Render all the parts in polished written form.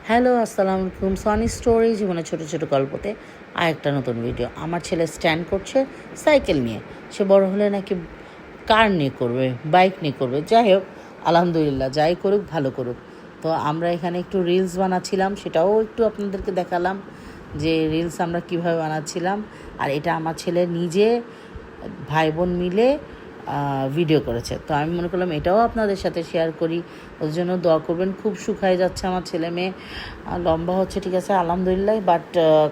Hello, আসসালামু আলাইকুম। Sony story জীবনের ছোটো ছোটো গল্পতে আরেকটা নতুন ভিডিও। আমার ছেলে স্ট্যান্ড করছে সাইকেল নিয়ে। সে বড় হলে নাকি কার নিয়ে করবে, বাইক নিয়ে করবে। যাই হোক, আলহামদুলিল্লাহ, যাই করুক ভালো করুক। তো আমরা এখানে একটু রিলস বানাচ্ছিলাম, সেটাও একটু আপনাদেরকে দেখালাম যে রিলস আমরা কীভাবে বানাচ্ছিলাম। আর এটা আমার ছেলে নিজে ভাই বোন মিলে ভিডিও করেছে। তো আমি মনে করলাম এটাও আপনাদের সাথে শেয়ার করি। ওর জন্য দোয়া করবেন। খুব শুকায় যাচ্ছে আমার ছেলে মেয়ে, লম্বা হচ্ছে ঠিক আছে আলহামদুলিল্লাহ, বাট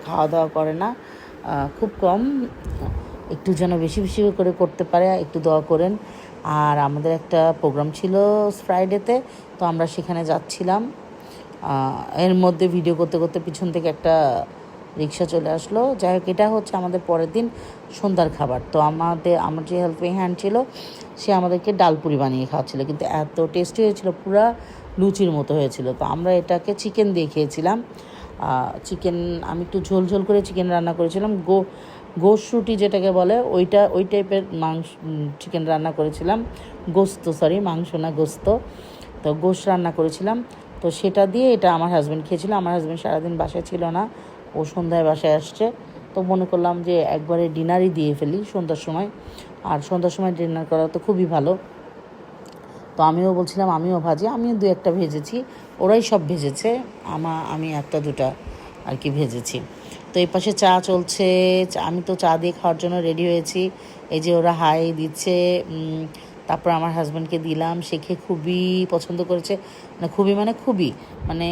খাওয়া দাওয়া করে না, খুব কম। একটু যেন বেশি বেশি করে করতে পারে, একটু দোয়া করেন। আর আমাদের একটা প্রোগ্রাম ছিল ফ্রাইডেতে, তো আমরা সেখানে যাচ্ছিলাম। এর মধ্যে ভিডিও করতে করতে পিছন থেকে একটা রিক্সা চলে আসলো। যাই হোক, এটা হচ্ছে আমাদের পরের দিন সন্ধ্যার খাবার। তো আমার যে হেল্পিং হ্যান্ড ছিল, সে আমাদেরকে ডালপুরি বানিয়ে খাওয়াচ্ছিল, কিন্তু এত টেস্টি হয়েছিল, পুরা লুচির মতো হয়েছিল। তো আমরা এটাকে চিকেন দিয়ে খেয়েছিলাম। চিকেন আমি একটু ঝোল ঝোল করে চিকেন রান্না করেছিলাম। গোশ রুটি যেটাকে বলে, ওই টাইপের চিকেন রান্না করেছিলাম। মাংস না, গোস্ত। তো গোশ রান্না করেছিলাম। তো সেটা দিয়ে এটা আমার হাজব্যান্ড খেয়েছিল। আমার হাজব্যান্ড সারাদিন বাসায় ছিল না, ও সন্ধ্যায় বাসায় আসছে। তো মনে করলাম যে একবারে ডিনারই দিয়ে ফেলি সন্ধ্যার সময়। আর সন্ধ্যার সময় ডিনার করা তো খুবই ভালো। তো আমিও বলছিলাম আমিও ভাজি, আমিও দু একটা ভেজেছি, ওরাই সব ভেজেছে, আমি একটা দুটা আর কি ভেজেছি। তো এই পাশে চা চলছে, আমি তো চা দিয়ে খাওয়ার জন্য রেডি হয়েছি। এই যে ওরা হাই দিচ্ছে, তারপর আমার হাজব্যান্ডকে দিলাম, সে খেয়ে খুবই পছন্দ করেছে। খুবই মানে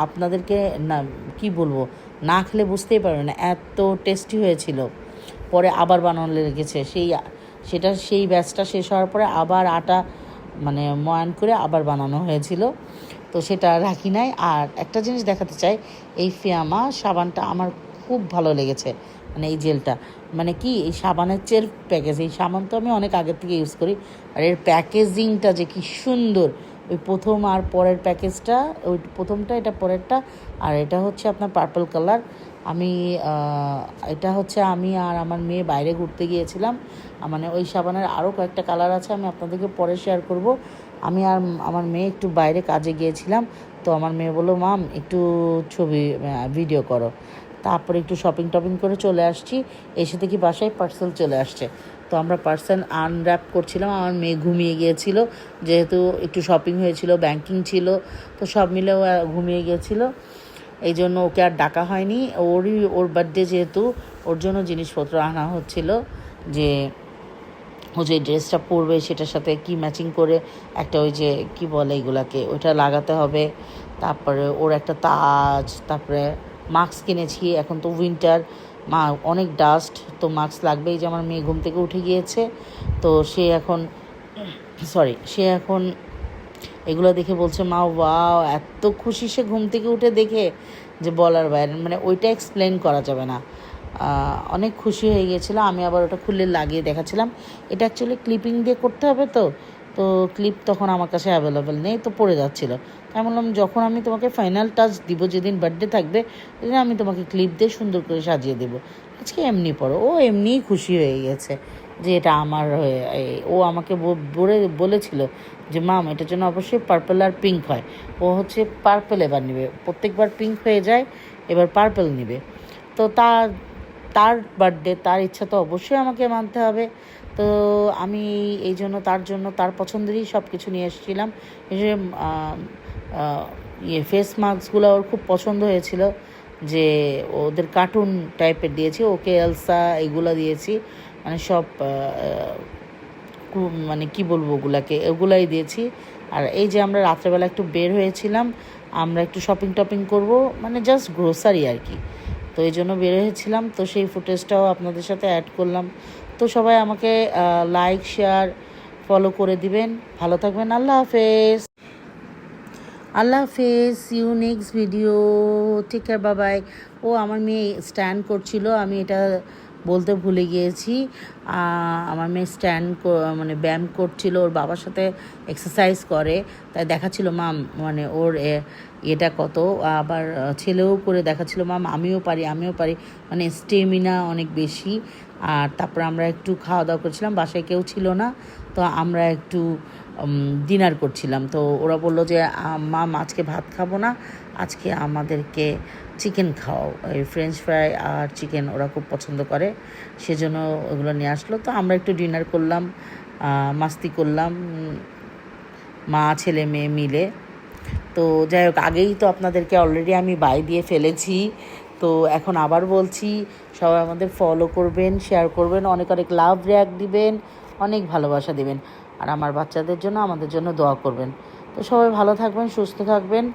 আপনাদেরকে না কি বলবো, না খেলে বুঝতেই পারবে না, এত টেস্টি হয়েছিল। পরে আবার বানানো লেগেছে, সেই ব্যাচটা শেষ হওয়ার পরে আবার আটা ময়ান করে আবার বানানো হয়েছিল। তো সেটা রাখি নাই। আর একটা জিনিস দেখাতে চাই, এই ফিয়ামা সাবানটা আমার খুব ভালো লেগেছে। এই জেলটা এই সাবানের চেয়ে প্যাকেজ, এই সাবান তো আমি অনেক আগের থেকে ইউজ করি, আর এর প্যাকেজিংটা যে কি সুন্দর। ওই প্রথম আর পরের প্যাকেজটা, ওই প্রথমটা, এটা পরেরটা। আর এটা হচ্ছে আপনার পার্পল কালার। এটা হচ্ছে আমি আর আমার মেয়ে বাইরে ঘুরতে গিয়েছিলাম। ওই সাবানের আরও কয়েকটা কালার আছে, আমি আপনাদেরকে পরে শেয়ার করব। আমি আর আমার মেয়ে একটু বাইরে কাজে গিয়েছিলাম। তো আমার মেয়ে বললো, মাম একটু ভিডিও করো। তারপরে একটু শপিং টপিং করে চলে আসছি। এসে দেখি বাসায় পার্সেল চলে আসছে। তো আমরা পার্সেল আনর্যাপ করছিলাম। আমার মেয়ে ঘুমিয়ে গিয়েছিল, যেহেতু একটু শপিং হয়েছিল, ব্যাংকিং ছিল, তো সব মিলে ও ঘুমিয়ে গিয়েছিল। এই জন্য ওকে আর ডাকা হয়নি। ওর বার্থডে যেহেতু, ওর জন্য জিনিসপত্র আনা হচ্ছিল, যে ও যে ড্রেসটা পরবে সেটার সাথে কি ম্যাচিং করে একটা ওই যে কি বলে এগুলাকে, ওইটা লাগাতে হবে। তারপরে ওর একটা তাজ, তারপরে মাস্ক কিনেছি। এখন তো উইন্টার, অনেক ডাস্ট, তো মাস্ক লাগবেই। যে আমার মেয়ে ঘুম থেকে উঠে গিয়েছে, তো সে এখন এগুলো দেখে বলছে, মা ওয়াও, এত খুশি সে ঘুম থেকে উঠে দেখে যে বলার বাইরে, ওইটা এক্সপ্লেন করা যাবে না। অনেক খুশি হয়ে গিয়েছিলো। আমি আবার ওটা খুলে লাগিয়ে দেখাচ্ছিলাম। এটা অ্যাকচুয়ালি ক্লিপিং দিয়ে করতে হবে, তো ক্লিপ তখন আমার কাছে অ্যাভেলেবেল নেই, তো পড়ে যাচ্ছিলো। তাই বললাম, যখন আমি তোমাকে ফাইনাল টাচ দিব, যেদিন বার্থডে থাকবে, সেদিন আমি তোমাকে ক্লিপ দিয়ে সুন্দর করে সাজিয়ে দেবো। আজকে এমনি পড়ো। ও এমনিই খুশি হয়ে গেছে যে এটা আমার হয়ে। ও আমাকে বলেছিল যে মাম, এটার জন্য অবশ্যই পার্পল আর পিঙ্ক হয়। ও হচ্ছে পার্পল এবার নেবে, প্রত্যেকবার পিঙ্ক হয়ে যায়, এবার পার্পল নেবে। তো তার বার্থডে, তার ইচ্ছা তো অবশ্যই আমাকে মানতে হবে। তো আমি এই জন্য তার পছন্দেরই সব কিছু নিয়ে এসেছিলাম। এই যে ফেস মাস্কগুলো ওর খুব পছন্দ হয়েছিল, যে ওদের কার্টুন টাইপের দিয়েছি ওকে, এলসা এগুলো দিয়েছি, সব কি বলবো ওগুলাই দিয়েছি। আর এই যে আমরা রাত্রেবেলা একটু বের হয়েছিলাম, আমরা একটু শপিং টপিং করবো, জাস্ট গ্রোসারি আর কি। তো এই জন্য বের হয়েছিলাম, তো সেই ফুটেজটাও আপনাদের সাথে অ্যাড করলাম। তো সবাই আমাকে লাইক, শেয়ার, ফলো করে দিবেন। ভালো থাকবেন। আল্লাহ হাফেজ। You next video. Take care, Babai. ও আমার মেয়ে স্ট্যান্ড করছিল, আমি এটা বলতে ভুলে গিয়েছি। আমার মেয়ে ব্যায়াম করছিল, ওর বাবার সাথে এক্সারসাইজ করে, তাই দেখাচ্ছিল মাম ওর এটা কত। আবার ছেলেও করে দেখাচ্ছিল, মাম আমিও পারি। স্টেমিনা অনেক বেশি। আর তারপর আমরা একটু খাওয়া দাওয়া করছিলাম, বাসায় কেউ ছিল না, তো আমরা একটু ডিনার করছিলাম। তো ওরা বললো যে মাম আজকে ভাত খাবো না, আজকে আমাদেরকে চিকেন খাওয়াও, এই ফ্রেঞ্চ ফ্রাই আর চিকেন ওরা খুব পছন্দ করে, সেজন্য ওগুলো নিয়ে আসলো। তো আমরা একটু ডিনার করলাম, মাস্তি করলাম, মা ছেলে মেয়ে মিলে। তো যাই হোক, আগেই তো আপনাদেরকে অলরেডি আমি বাই দিয়ে ফেলেছি, তো এখন আবার বলছি, সবাই আমাদের ফলো করবেন, শেয়ার করবেন, অনেক অনেক লাভ রিয়াক্ট দিবেন, অনেক ভালোবাসা দিবেন, আর আমার বাচ্চাদের জন্য আমাদের জন্য দোয়া করবেন। তো সবাই ভালো থাকবেন, সুস্থ থাকবেন,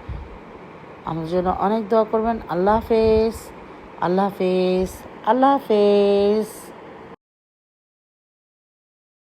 আমাদের জন্য অনেক দোয়া করবেন। আল্লাহ হাফেজ, আল্লাহ হাফেজ, আল্লাহ হাফেজ।